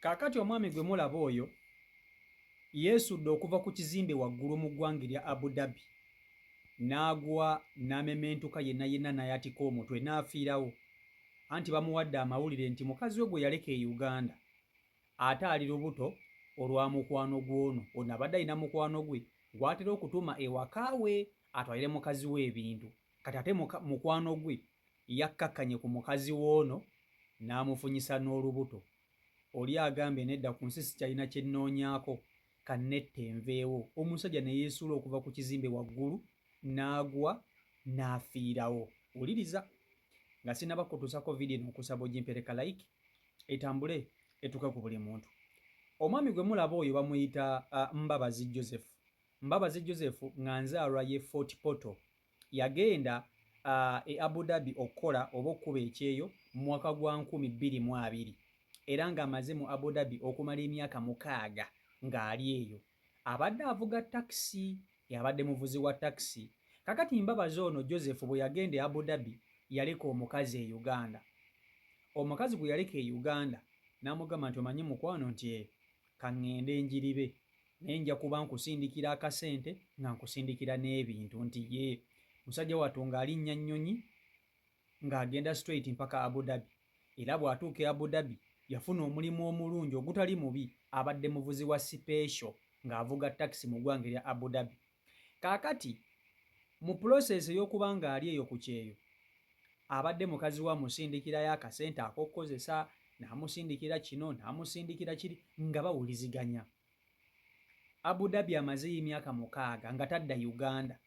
Kaakati omwami gwe mulaba oyo yeesudde okuva ku kizimbe waggulu mu ggwanga erya Abu Dhabi n'agwa n'amementuka yenna yenna n'ayatika omutwe n'afiirawo. Anti bamuwadde amawulire nti mukazi we gwe yaleka e Uganda ate ali lubuto olwa mukwano gw'ono. Ono abadde alina mukwano gwe gw'atera okutuma ewaka we atwalire mukazi we ebintu. Kati ate mukwano gwe yakkakkanye ku mukazi w'ono n'amufunyisa n'olubuto. Oli agambye nedda ku nsi sikyalina kye nnoonyaako kannetta enveewo. Omusajja ne yeesuula okuva ku kizimbe waggulu n'agwa n'afiirawo. Wuliriza nga sinaba kutuusako vidiyo n'okusaba ogimpereka like etambule etuuke ku buli muntu. Omwami gwe mulaba oyo bamuyita Mbabazi Joseph. Mbabazi Joseph nga nzaalwa ye Fort Portal. Yagenda e Abu Dhabi okukola oba okkuba ekyeyo mu mwaka gwa 2020 era ng'amaze mu Abu Dhabi okumala emyaka 6 ng'ali eyo. Abadde avuga takisi, yabadde muvuzi wa takisi. Kakati Mbabazi ono Joseph bwe yagenda e Abu Dhabi yaleka omukazi e Uganda. Omukazi gwe yaleka e Uganda n'amugamba nti omanyi mukwano nti kaŋŋende njiribe naye nja kuba nkusindikira akasente nga nkusindikira n'ebintu nti ye musajja wattu ng'alinnya nnyonyi ng'agenda straight mpaka Abu Dhabi. Era bw'atuuka e Abu Dhabi yafuna omulimu omulungi ogutali mubi, abadde muvuzi wa special ng'avuga takisi mu ggwanga erya Abu Dhabi. Kaakati mu process ey'okuba ng'ali eyo ku kyeyo abadde mukazi wa musindikirayo akasente ak'okkozesa, n'amusindikira kino n'amusindikira kiri nga bawuliziganya. Abu Dhabi amazeyo emyaka 6 nga tadda Uganda.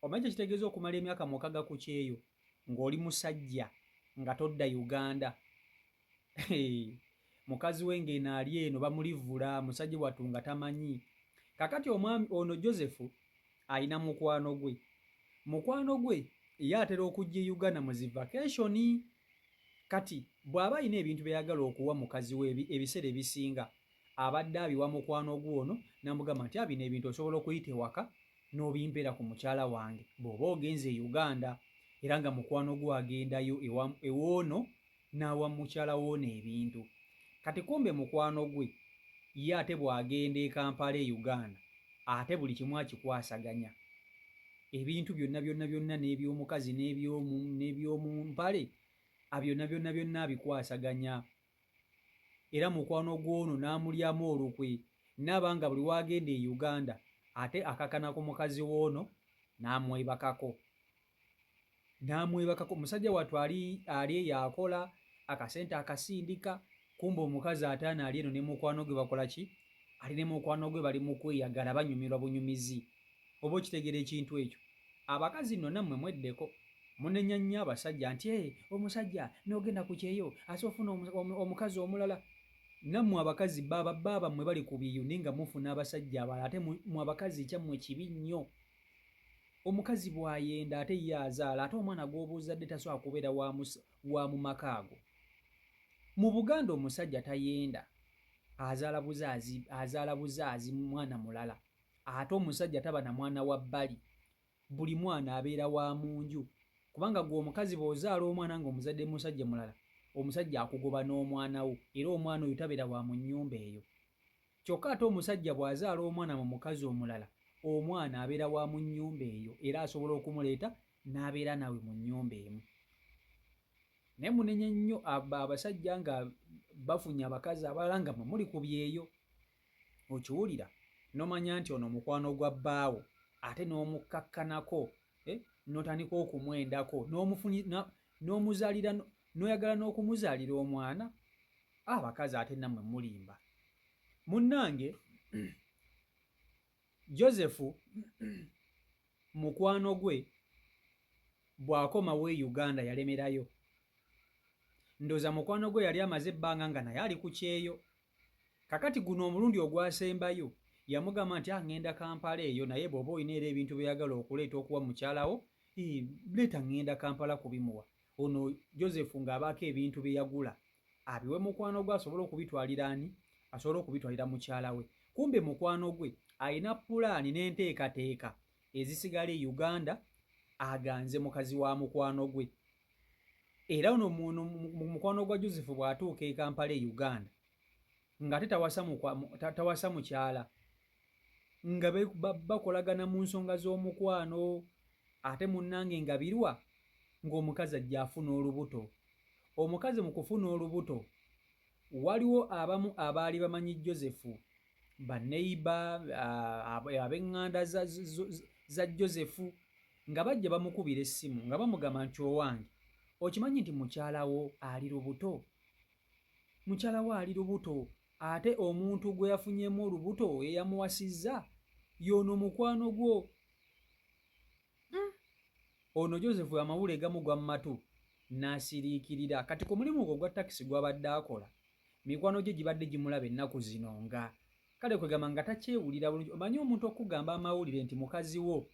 Omanyi kitegeeza okumala emyaka 6 ku kyeyo ng'oli musajja nga todda Uganda. Mukazi we ng'eno ali eno bamulivula, musajja wattu nga tamanyi. Kakati omwami ono Joseph alina mukwano gwe. Mukwano gwe ye atera okujja e Uganda mu zi vacation. Kati bw'aba alina ebintu by'ayagala okuwa mukazi we ebiseera ebisinga abadde abiwa mukwano gwe ono n'amugamba nti abino ebintu osobola okuyita ewaka n'obimpera ku mukyala wange bw'oba ogenze e Uganda. Era nga mukwano gwe agendayo ewoono n'awa mukyala woono ebintu. Kati kumbe mukwano gwe ye ate bw'agenda e Kampala e Uganda ate buli kimu akikwasaganya. Ebintu byonna byonna byonna n'eby'omukazi n'eby'omu mpale byonna byonna byonna abikwasaganya. Era mukwano gw'ono n'amulyamu olukwe n'aba nga buli wagenda e Uganda ate akakana ku mukazi w'ono n'amwebakako. Musajja wattu ali yakola akasente akasindika, kumbe omukazi ate ali eno ne mukwano gwe bakola ki? Ali ne mukwano gwe bali mu kweyagala banyumirwa bunyumizi. Oba okitegeera ekintu ekyo? Abakazi nno nammwe mweddeko munenya nnyo abasajja nti omusajja n'ogenda ku kyeyo ate ofuna omukazi omulala. Nammwe abakazi baba mmwe bali ku biyuni nga mufuna abasajja abalala ate mu abakazi kyammwe kibi nnyo. Omukazi bw'ayenda ate ye azaala ate omwana gw'obuuzadde tasobola kubeera wa mu maka ago. Mu Buganda omusajja tayenda, azaala buzaazi mwana mulala ate omusajja taba na mwana wa bbali. Buli mwana abeera wa mu nju, kubanga gwe omukazi bw'ozaala omwana ng'omuzadde musajja mulala, omusajja akugoba n'omwana wo era omwana oyo tabeera wa mu nnyumba eyo. Kyokka ate omusajja bw'azaala omwana mu mukazi omulala, omwana abeera wa mu nnyumba eyo era asobola okumuleeta n'abeera nawe mu nnyumba emu. Naye munenye nnyo abasajja nga bafunye abakazi abalala nga mwe muli ku byeyo. Okiwulira n'omanya nti ono mukwano gwa bbaawo ate n'omukkakkanako n'otandika okumwendako n'omuzaalira n'oyagala n'okumuzaalira omwana. Abakazi ate nammwe mulimba. Munnange Joseph mukwano gwe bw'akomawo e Uganda yalemerayo. Ndooza mukwano gwe yali amaze ebbanga nga naye ali ku kyeyo. Kakati guno omulundi ogwasembayo yamugamba nti ŋŋenda Kampala eyo, naye bw'oba olina era ebintu by'ayagala okuleeta okuwa mukyalawo, leeta ŋŋenda Kampala kubimuwa. Ono Joseph ng'abaako ebintu bye yagula abiwe mukwano gwe asobole okubitwalira ani? Asobole okubitwalira mukyala we. Kumbe mukwano gwe alina pulaani n'enteekateeka ezisigala e Uganda aganze mukazi wa mukwano gwe. Era ono mukwano gwa Joseph bw'atuuka e Kampala e Uganda ng'ate tawasa mukyala nga bakolagana mu nsonga z'omukwano ate munnange ngabirwa ng'omukazi ajja afuna olubuto. Omukazi mu kufuna olubuto waliwo abamu abaali bamanyi Josefu, baneiba ab'eŋŋanda za Josefu nga bajja bamukubira essimu nga bamugamba nti owange okimanyi nti mukyalawo ali lubuto, mukyalawo ali lubuto ate omuntu gwe yafunyemu olubuto eyamuwasizza y'ono mukwano gwo. Ono Josefu amawulire gamugwa mu matu n'asiriikirira. Kati ku mulimu gwe gwa takisi gw'abadde akola mikwano gye gibadde gimulaba ennaku zino nga kale kwegamba nga takyewulira bulungi. Omanyi omuntu okugamba amawulire nti mukazi wo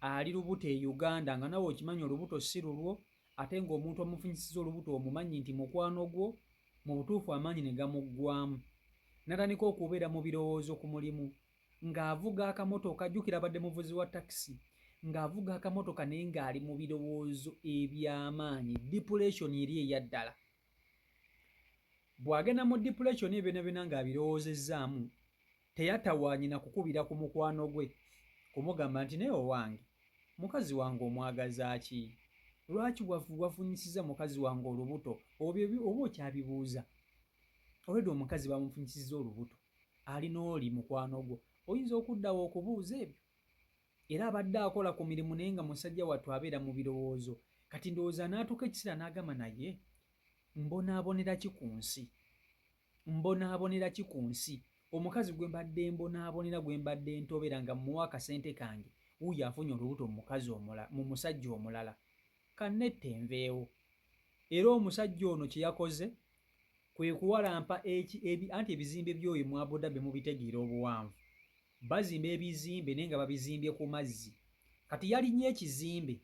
ali lubuto e Uganda nga nawe okimanyi olubuto si lulwo ate ng'omuntu omufunyisiza olubuto omumanyi nti mukwano gwo, mu butuufu amaanyi ne gamuggwamu. N'atandika okubeera mu birowoozo ku mulimu ng'avuga akamotoka. Jjukira abadde muvuzi wa takisi ng'avuga akamotoka naye ng'ali mu birowoozo eby'amaanyi, depression eri eya ddala. Bw'agenda mu depression ebyo byonna ng'abirowoozezaamu teyatawaanyi na kukubira ku mukwano gwe kumugamba nti naye owange mukazi wange omwagaza ki? Lwaki wafunyisiza mukazi wange olubuto? Oba okyabibuuza olwedde omukazi bamufunyisiza olubuto alina oli mukwano gwo, oyinza okuddawo okubuuza ebyo. Era abadde akola ku mirimu naye nga musajja wattu abeera mu birowoozo. Kati ndowooza n'atuuka ekiseera n'agamba naye mbonaabonera ki ku nsi, mbonaabonera ki ku nsi? Omukazi gwe mbadde mbonaabonera, gwe mbadde ntobera nga mmuwa akasente kange, wuuyo afunye olubuto mu musajja omulala. Kannetta enveewo. Era omusajja ono kye yakoze kwe kuwalampa anti ebizimbe by'oyo mu Abu Dhabi mubitegeera obuwanvu. Bazimba ebizimbe naye nga babizimbye ku mazzi. Kati yalinnye ekizimbe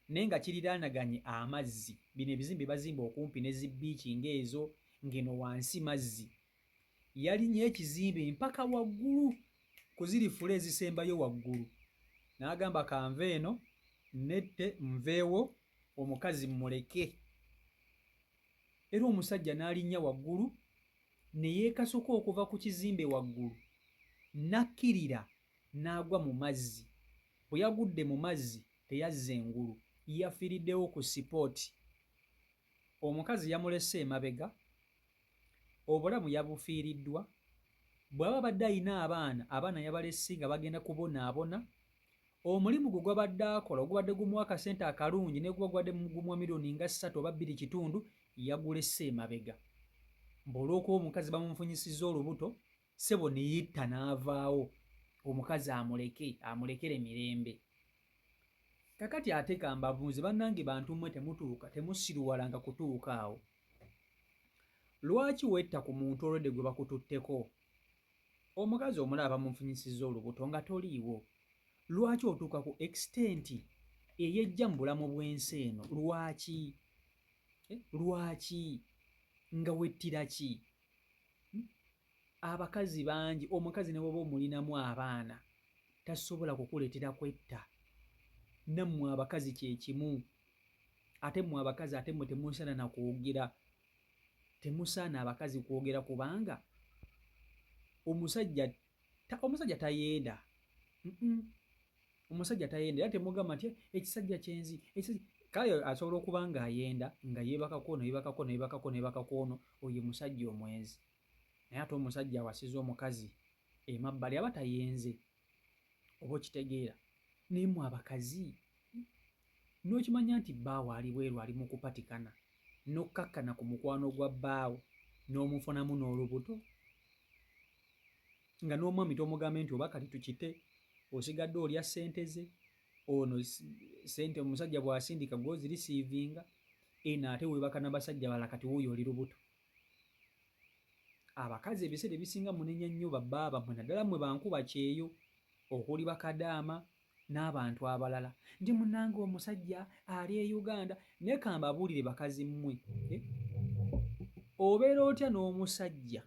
naye nga kiriraanaganye amazzi. Bino ebizimbe bazimba okumpi ne zibbiiki ng'ezo ng'eno wansi mazzi. Yalinnye ekizimbe mpaka waggulu ku ziri fule ezisembayo waggulu. N'agamba kanve eno nette nveewo omukazi mmuleke. Era omusajja n'alinnya waggulu ne yeekasuka okuva ku kizimbe waggulu n'akkirira n'agwa mu mazzi. Bwe yagudde mu mazzi teyazza engulu, yafiiriddewo ku sipooti. Omukazi yamulese emabega, obulamu yabufiiriddwa. Bw'aba badde ayina abaana yabalesi nga bagenda kubonaabona. Omulimu gwe gwabadde akola ogubadde gumuwa akasente akalungi ne guba gwadde gumuwa miliyoni nga 3 oba 2.5 yagulese emabega. Olw'okuba omukazi bamumufunyisizza olubuto, ssebo ne yetta n'avaawo. Omukazi amulekere mirembe. Kakati ate kambabuuze bannange, bantu mmwe temutuuka temusiruwalanga kutuuka awo. Lwaki wetta ku muntu olwedde gwe bakututteko? Omukazi omulaba bamumufunyisizza olubuto nga toliiwo. Lwaki otuuka ku extent eyejja mu bulamu bw'ensi eno? Lwaki? Lwaki? Nga wettira ki? Abakazi bangi, omukazi ne bw'oba omulinamu abaana tasobola kukuleetera kwetta. Nammwe abakazi kye kimu. Ate mmwe abakazi ate mmwe temusaana na kwogera. Temusaana abakazi kwogera kubanga omusajja tayenda. Omusajja tayenda. Era temugamba nti ekisajja kyenzi. Kale asobola okuba ng'ayenda nga yeebakako ono, oyo musajja omwenzi. Naye ate omusajja awasiza omukazi emabbali aba tayenze. Oba okitegeera? Naye mmwe abakazi n'okimanya nti bbaawo ali bweru ali mu kupatikana n'okkakkana ku mukwano gwa bbaawo n'omufunamu n'olubuto nga n'omwami tomugambe nti oba kati tukite, osigadde olya ssente ze. Ono ssente omusajja bw'asindika gw'ozirisiivinga eno ate weebaka n'abasajja balala kati wuuyo oli lubuto. Abakazi ebiseera ebisinga munenya nnyo babba bammwe naddala mmwe bankuba kyeyo okuli bakadaama n'abantu abalala nti munnange omusajja ali e Uganda. Naye kambabuulire bakazi mmwe, obeera otya n'omusajja?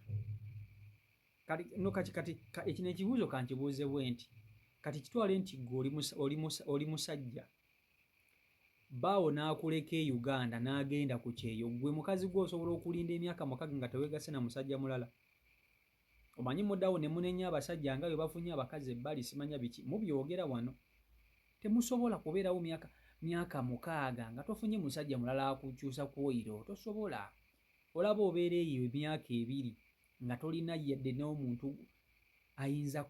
Kati ekino ekibuuzo kankibuuze bwe nti kati kitwale nti gwe oli musajja, bbaawo n'akuleka e Uganda n'agenda ku kyeyo, gwe mukazi gwe osobola okulinda emyaka 6 nga teweegase na musajja mulala? omanyi muddawo ne munenya abasajja nga bwe bafunye abakazi ebbali simanya biki mubyogera wano temusobola kubeerawo myaka 6 nga tofunye musajja mulala akukyusa kwoyiro tosobola olaba obeera eyo emyaka 2 nga tolina yadde n'omuntu ayinza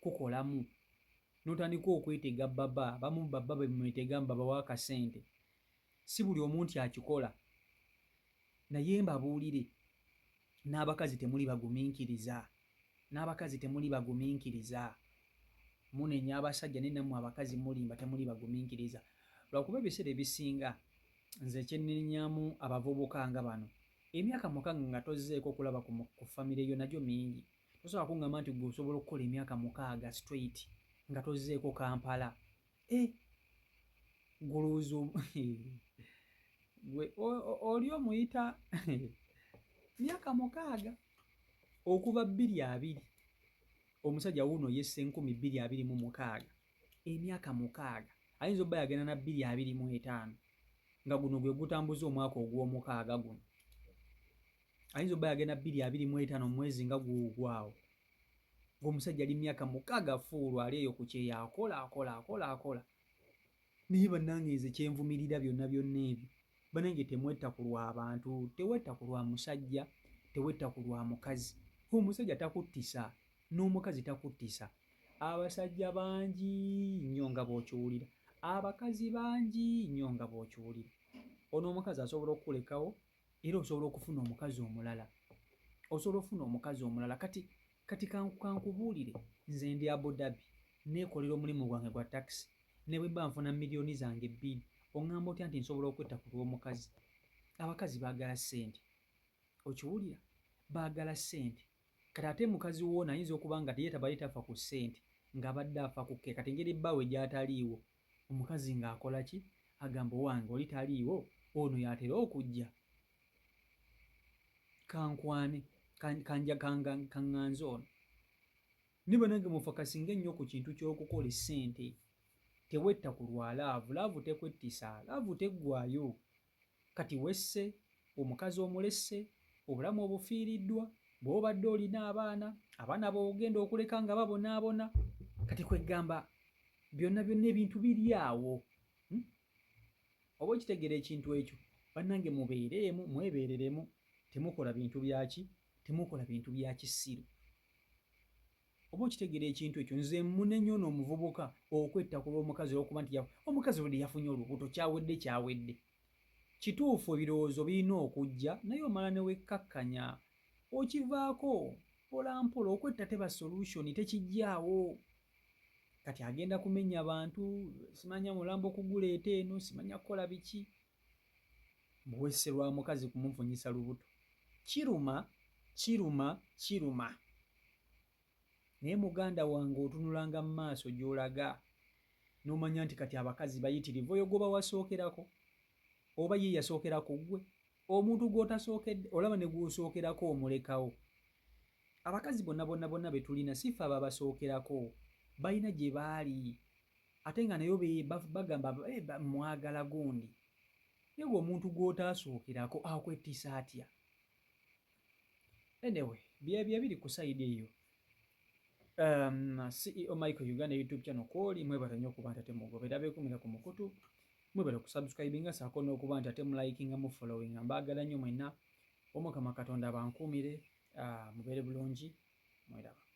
kukolamu n'otandika okwetega baba bamu baba bemwetega mbabawa akasente si buli omuntu akikola naye mbabuulire n'abakazi temuli bagumiikiriza munenya abasajja nenammwe abakazi mulimba temuli bagumiikiriza lwakuba ebiseera ebisinga nze kyennenyaamu abavubuka nga bano emyaka 6 nga tozzeeko okulaba ku famire yo nagyo mingi tosobola kuŋŋamba nti gwe osobola okukola emyaka 6 straight nga tozzeeko Kampala guluuzo gwe oli omuyita myaka 6 okuva 2020 omusajja wuuno yesse 2026 emyaka 6 ayinza obba yagenda na 2025 nga guno gwe gutambuza omwaka ogw'omukaaga guno ayinza obba yagenda 2025 mwezi nga guugwawo ng'omusajja ali myaka 6 fuulu ali eyo ku kyeyo akola naye bannange nze kyenvumirira byonna ebyo bannange temwetta ku lw'abantu tewetta ku lwa musajja tewetta ku lwa mukazi omusajja takuttisa n'omukazi takuttisa abasajja bangi nnyo nga bw'okiwulira abakazi bangi nnyo nga bw'okiwulira ono omukazi asobola okukulekawo era osobola okufuna omukazi omulala kati kankubuulire nze ndi Abu Dhabi neekolera omulimu gwange gwa takisi ne bwe mba nfuna miliyoni zange 2 oŋŋamba otya nti nsobola okwetta ku lw'omukazi abakazi baagala ssente okiwulira baagala ssente kati ate mukazi woona ayinza okuba nga ye tabali tafa ku ssente ng'abadde afa ku kke kati engeri bbaawe gy'ataliiwo omukazi ng'akola ki agamba owange oli taliiwo ono yatera okujja kankwane kaŋŋanze ono ne banange mufakasinga ennyo ku kintu ky'okukola essente tewetta ku lwa laavu tekwettisa laavu teggwayo kati wesse omukazi omulesse obulamu obufiiriddwa bw'obadde olina abaana b'ogenda okuleka nga babonaabona kati kwegamba byonna ebintu biri awo oba okitegeera ekintu ekyo bannange mwebeereremu temukola bintu bya kisiru oba okitegeera ekintu ekyo nze munenya ono omuvubuka okwetta ku lw'omukazi olw'okuba nti omukazi wedde yafunye olubuto kyawedde kituufu ebirowoozo birina okujja naye omala ne wekkakkanya okivaako mpolampola okwetta teba solution tekijjaawo kati agenda kumenya bantu simanya mulambo kuguleeta eno simanya kukola biki buwesse lwa mukazi kumufunyisa lubuto kiruma naye muganda wange otunulanga mu maaso gy'olaga n'omanya nti kati abakazi bayitirivu oyo goba wasookerako oba ye yasookerako ggwe omuntu gw'otasookedde olaba ne gw'osookerako omulekawo abakazi bonna be tulina sifa babasookerako balina gye baali ate nga nayo bagamba mwagala gundi naye gwe omuntu gw'otaasookerako akwettisa atya anyway byebyo biri ku sayidi eyo CEO Michael Uganda YouTube channel kwoli mwebale nnyo okuba nti ate mugobera beekumira ku mukutu mwebale kusubscribinga saako n'okuba nti ate mulayikinga mu followinga mbaagala nnyo mwenna Omukama Katonda bankuumire mubeere bulungi mweraba